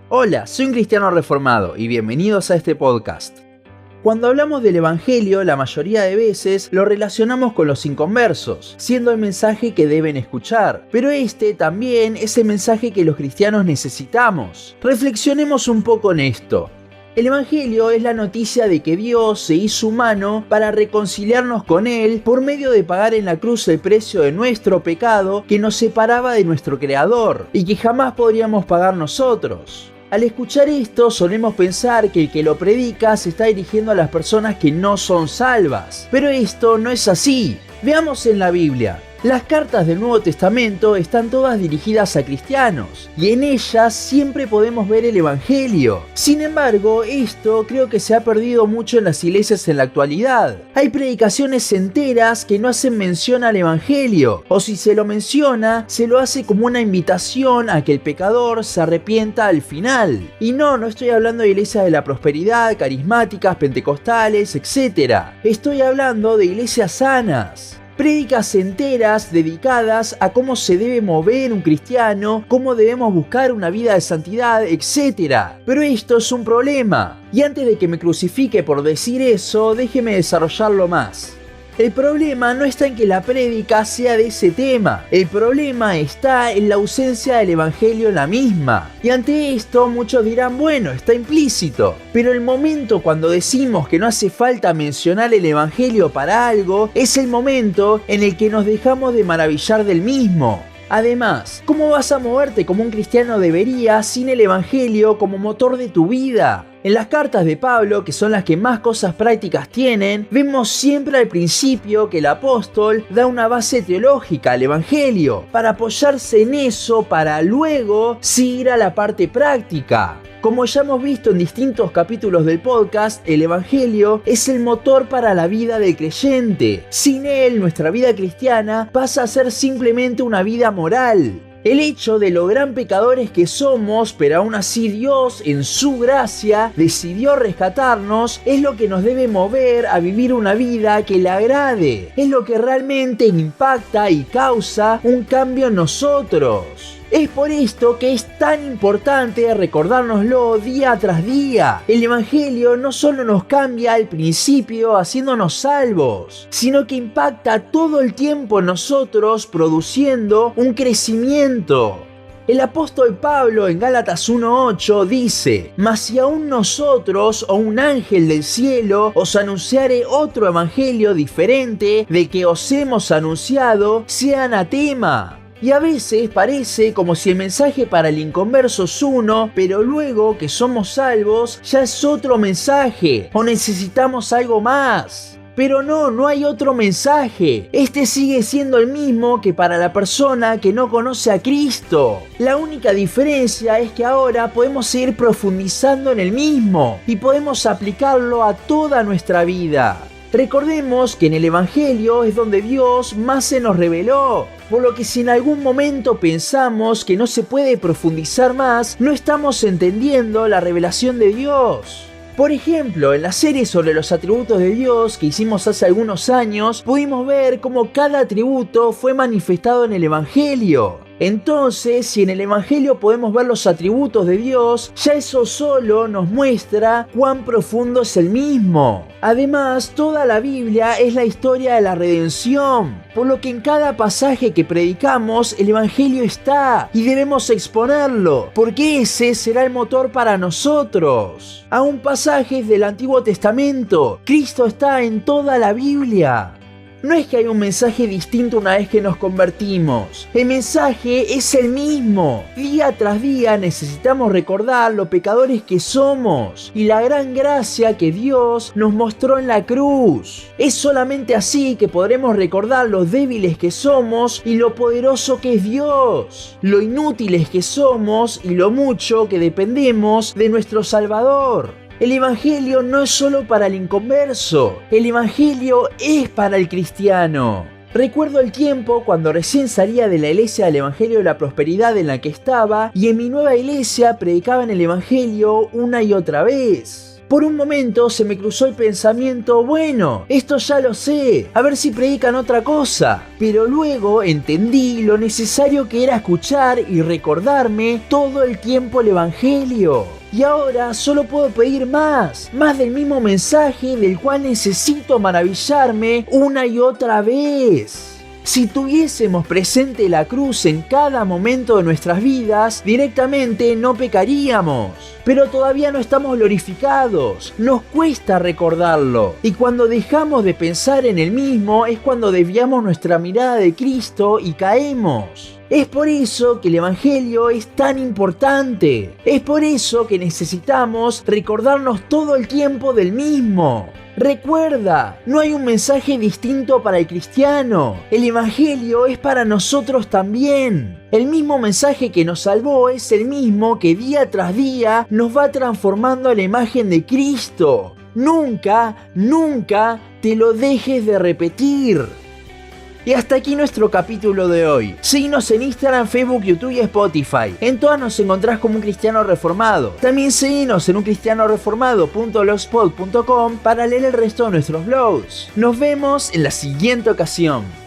Hola, soy un cristiano reformado y bienvenidos a este podcast. Cuando hablamos del Evangelio, la mayoría de veces lo relacionamos con los inconversos, siendo el mensaje que deben escuchar. Pero este también es el mensaje que los cristianos necesitamos. Reflexionemos un poco en esto. El Evangelio es la noticia de que Dios se hizo humano para reconciliarnos con Él por medio de pagar en la cruz el precio de nuestro pecado que nos separaba de nuestro Creador y que jamás podríamos pagar nosotros. Al escuchar esto solemos pensar que el que lo predica se está dirigiendo a las personas que no son salvas, pero esto no es así. Veamos en la Biblia. Las cartas del Nuevo Testamento están todas dirigidas a cristianos y en ellas siempre podemos ver el Evangelio. Sin embargo, esto creo que se ha perdido mucho en las iglesias en la actualidad. Hay predicaciones enteras que no hacen mención al Evangelio, o si se lo menciona, se lo hace como una invitación a que el pecador se arrepienta al final. Y no estoy hablando de iglesias de la prosperidad, carismáticas, pentecostales, etc. Estoy hablando de iglesias sanas. Prédicas enteras dedicadas a cómo se debe mover un cristiano, cómo debemos buscar una vida de santidad, etc. Pero esto es un problema. Y antes de que me crucifique por decir eso, déjeme desarrollarlo más. El problema no está en que la prédica sea de ese tema. El problema está en la ausencia del Evangelio en la misma. Y ante esto muchos dirán, bueno, está implícito. Pero el momento cuando decimos que no hace falta mencionar el Evangelio para algo, es el momento en el que nos dejamos de maravillar del mismo. Además, ¿cómo vas a moverte como un cristiano debería sin el Evangelio como motor de tu vida? En las cartas de Pablo, que son las que más cosas prácticas tienen, vemos siempre al principio que el apóstol da una base teológica al Evangelio, para apoyarse en eso para luego seguir a la parte práctica. Como ya hemos visto en distintos capítulos del podcast, el Evangelio es el motor para la vida del creyente. Sin él, nuestra vida cristiana pasa a ser simplemente una vida moral. El hecho de lo gran pecadores que somos, pero aún así Dios, en su gracia, decidió rescatarnos, es lo que nos debe mover a vivir una vida que le agrade. Es lo que realmente impacta y causa un cambio en nosotros. Es por esto que es tan importante recordárnoslo día tras día. El Evangelio no solo nos cambia al principio haciéndonos salvos, sino que impacta todo el tiempo en nosotros produciendo un crecimiento. El apóstol Pablo en Gálatas 1:8 dice: «Mas si aún nosotros o un ángel del cielo os anunciare otro evangelio diferente del que os hemos anunciado, sea anatema». Y a veces parece como si el mensaje para el inconverso es uno, pero luego que somos salvos ya es otro mensaje, o necesitamos algo más. Pero no hay otro mensaje. Este sigue siendo el mismo que para la persona que no conoce a Cristo. La única diferencia es que ahora podemos seguir profundizando en el mismo y podemos aplicarlo a toda nuestra vida. Recordemos que en el Evangelio es donde Dios más se nos reveló, por lo que si en algún momento pensamos que no se puede profundizar más, no estamos entendiendo la revelación de Dios. Por ejemplo, en la serie sobre los atributos de Dios que hicimos hace algunos años, pudimos ver cómo cada atributo fue manifestado en el Evangelio. Entonces, si en el Evangelio podemos ver los atributos de Dios, ya eso solo nos muestra cuán profundo es el mismo. Además, toda la Biblia es la historia de la redención, por lo que en cada pasaje que predicamos, el Evangelio está y debemos exponerlo, porque ese será el motor para nosotros. Aún pasajes del Antiguo Testamento, Cristo está en toda la Biblia. No es que hay un mensaje distinto una vez que nos convertimos. El mensaje es el mismo. Día tras día necesitamos recordar lo pecadores que somos y la gran gracia que Dios nos mostró en la cruz. Es solamente así que podremos recordar lo débiles que somos y lo poderoso que es Dios, lo inútiles que somos y lo mucho que dependemos de nuestro Salvador. El Evangelio no es solo para el inconverso, el Evangelio es para el cristiano. Recuerdo el tiempo cuando recién salía de la iglesia del Evangelio de la Prosperidad en la que estaba y en mi nueva iglesia predicaban el Evangelio una y otra vez. Por un momento se me cruzó el pensamiento, bueno, esto ya lo sé, a ver si predican otra cosa. Pero luego entendí lo necesario que era escuchar y recordarme todo el tiempo el Evangelio. Y ahora solo puedo pedir más del mismo mensaje del cual necesito maravillarme una y otra vez. Si tuviésemos presente la cruz en cada momento de nuestras vidas, directamente no pecaríamos. Pero todavía no estamos glorificados, nos cuesta recordarlo. Y cuando dejamos de pensar en el mismo es cuando desviamos nuestra mirada de Cristo y caemos. Es por eso que el Evangelio es tan importante. Es por eso que necesitamos recordarnos todo el tiempo del mismo. Recuerda, no hay un mensaje distinto para el cristiano. El Evangelio es para nosotros también. El mismo mensaje que nos salvó es el mismo que día tras día nos va transformando a la imagen de Cristo. Nunca te lo dejes de repetir. Y hasta aquí nuestro capítulo de hoy. Síguenos en Instagram, Facebook, YouTube y Spotify. En todas nos encontrás como Un Cristiano Reformado. También síguenos en uncristianoreformado.blogspot.com para leer el resto de nuestros blogs. Nos vemos en la siguiente ocasión.